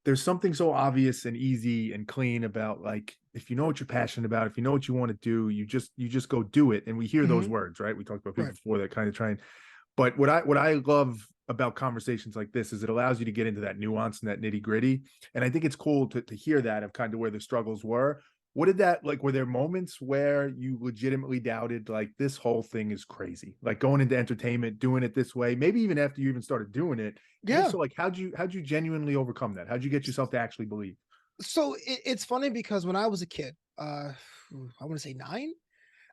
there's something so obvious and easy and clean about, like, if you know what you're passionate about, if you know what you want to do, you just go do it. And we hear those Hmm. words, right? We talked about people Right. before that kind of try and, but what I love about conversations like this is it allows you to get into that nuance and that nitty gritty. And I think it's cool to hear that of kind of where the struggles were. What did that like? Were there moments where you legitimately doubted, like, this whole thing is crazy, like going into entertainment, doing it this way, maybe even after you even started doing it? And if Yeah. so, like, how'd you genuinely overcome that? How'd you get yourself to actually believe? So it's funny because when I was a kid, I want to say 9.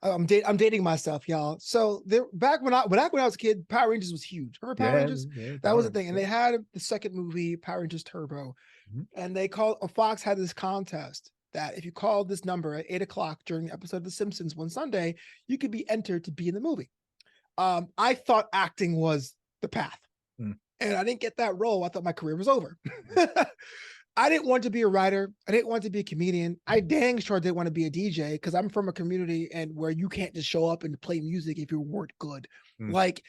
I'm dating myself, y'all. So there, back when I was a kid, Power Rangers was huge. Remember Power Yeah, Rangers? yeah, That was Power the thing, and Rangers. they had the second movie, Power Rangers Turbo, Mhm. and they called Fox had this contest that if you called this number at 8 o'clock during the episode of The Simpsons one Sunday, you could be entered to be in the movie. I thought acting was the path, Mm. and I didn't get that role. I thought my career was over. I didn't want to be a writer. I didn't want to be a comedian. I dang sure didn't want to be a DJ because I'm from a community and where you can't just show up and play music if you weren't good. Mm. Like,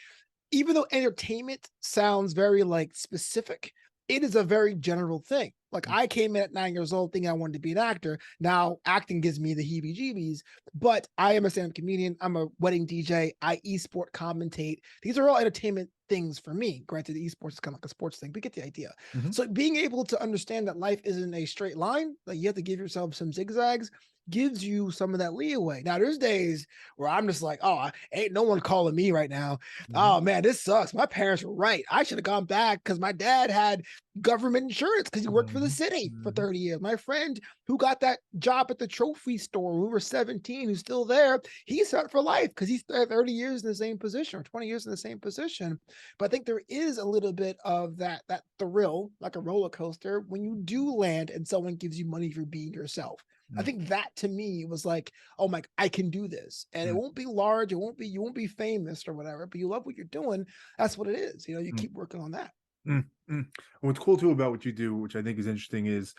even though entertainment sounds very like specific, it is a very general thing. Like, Mm. I came in at 9 years old thinking I wanted to be an actor. Now acting gives me the heebie-jeebies, but I am a stand-up comedian. I'm a wedding DJ. I esport commentate. These are all entertainment things for me. Granted, the esports is kind of like a sports thing, but get the idea. Mhm. So being able to understand that life isn't a straight line, like you have to give yourself some zigzags, gives you some of that leeway. Now, there's days where I'm just like, oh, ain't no one calling me right now. Mhm. Oh man, this sucks. My parents were right. I should have gone back because my dad had government insurance because he worked for the Mhm. city for Mhm. 30 years. My friend who got that job at the trophy store when we were 17, who's still there, he's set for life because he's 30 years in the same position or 20 years in the same position. But I think there is a little bit of that thrill, like a roller coaster, when you do land and someone gives you money for being yourself. I Mm. think that to me was like, oh my, I can do this. And it Mm. won't be large, you won't be famous or whatever, but you love what you're doing. That's what it is. You Mm. keep working on that. Mm. Mm. And what's cool too about what you do, which I think is interesting, is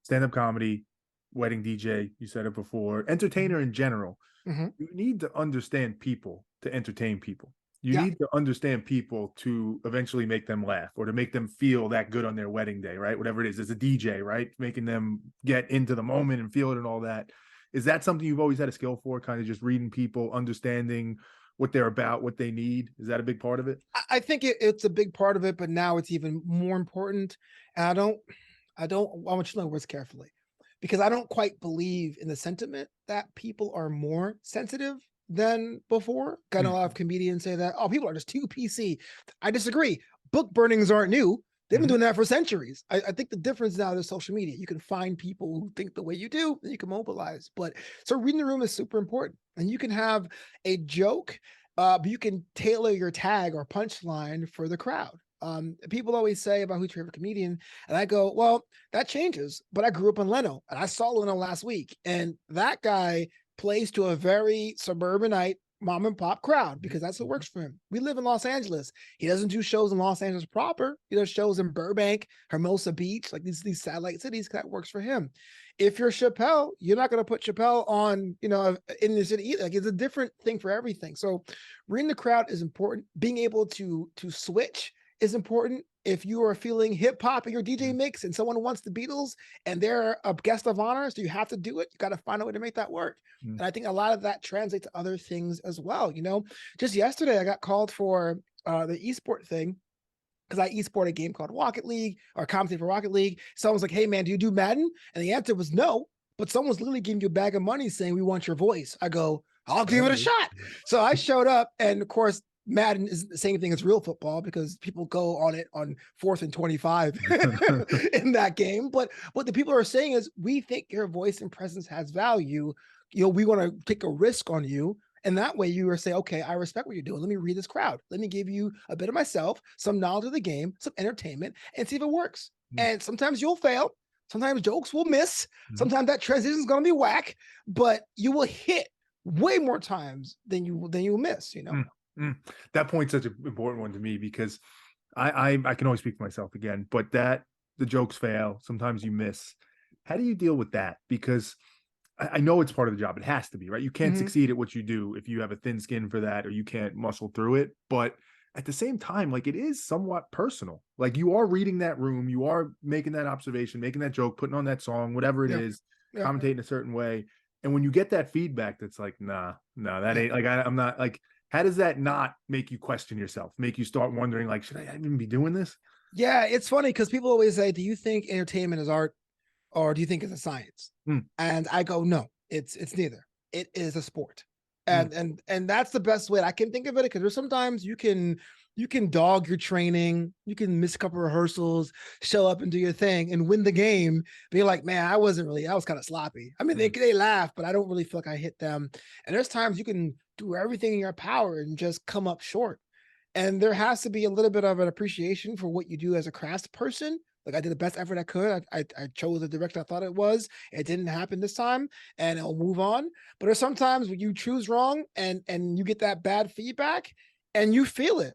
stand-up comedy, wedding DJ, you said it before, Mm-hmm. entertainer in general. Mm-hmm. You need to understand people to entertain people. You Yeah. need to understand people to eventually make them laugh or to make them feel that good on their wedding day, right? Whatever it is, as a DJ, right? Making them get into the moment and feel it and all that. Is that something you've always had a skill for? Kind of just reading people, understanding what they're about, what they need. Is that a big part of it? I think it's a big part of it, but now it's even more important. And I want you to know words carefully because I don't quite believe in the sentiment that people are more sensitive than before. Got a lot of Mm. comedians say that, oh, people are just too PC. I disagree. Book burnings aren't new. They've been Mm-hmm. doing that for centuries. I think the difference now is social media. You can find people who think the way you do, and you can mobilize. But so reading the room is super important. And you can have a joke, but you can tailor your tag or punchline for the crowd. People always say about who's your favorite comedian, and I go, well, that changes. But I grew up on Leno, and I saw Leno last week, and that guy plays to a very suburbanite mom and pop crowd because that's what Mm-hmm. works for him. We live in Los Angeles. He doesn't do shows in Los Angeles proper. He does shows in Burbank, Hermosa Beach, like these satellite cities. That works for him. If you're Chappelle, you're not going to put Chappelle on, in the city either. Like, it's a different thing for everything. So reading the crowd is important. Being able to switch is important. If you are feeling hip hop in your DJ mix and someone wants the Beatles and they're a guest of honor, so you have to do it. You got to find a way to make that work. Mm-hmm. And I think a lot of that translates to other things as well. Just yesterday I got called for the esport thing because I esport a game called Rocket League or commentate for Rocket League. Someone's like, hey man, do you do Madden? And the answer was no. But someone's literally giving you a bag of money saying, we want your voice. I go, I'll give it a shot. So I showed up, and of course, Madden isn't the same thing as real football because people go on it on 4th and 25 in that game. But what the people are saying is, we think your voice and presence has value. We want to take a risk on you. And that way you are saying, okay, I respect what you're doing. Let me read this crowd. Let me give you a bit of myself, some knowledge of the game, some entertainment, and see if it works. And sometimes you'll fail. Sometimes jokes will miss. Mm-hmm. Sometimes that transition is going to be whack, but you will hit way more times than you will miss. Mm-hmm. That point's such an important one to me because I can always speak for myself again, but that the jokes fail, sometimes you miss. How do you deal with that? Because I know it's part of the job. It has to be, right? You can't Mm-hmm. succeed at what you do if you have a thin skin for that or you can't muscle through it. But at the same time, like, it is somewhat personal. Like, you are reading that room, you are making that observation, making that joke, putting on that song, whatever it Yeah. is, Yeah. commentating a certain way. And when you get that feedback that's like, nah, no, that Yeah. ain't like I'm not like, how does that not make you question yourself? Make you start wondering, like, should I even be doing this? Yeah, it's funny because people always say, "Do you think entertainment is art, or do you think it's a science?" Mm, And I go, "No, it's neither. It is a sport." mm, And that's the best way I can think of it, because there's sometimes you can dog your training, you can miss a couple rehearsals, show up and do your thing and win the game. Be like, man, I was kind of sloppy. I mean, mm. they laugh, but I don't really feel like I hit them. And there's times you can do everything in your power and just come up short. And there has to be a little bit of an appreciation for what you do as a craft person. Like, I did the best effort I could. I chose the director I thought it was. It didn't happen this time, and I'll move on. But there's sometimes when you choose wrong and you get that bad feedback and you feel it.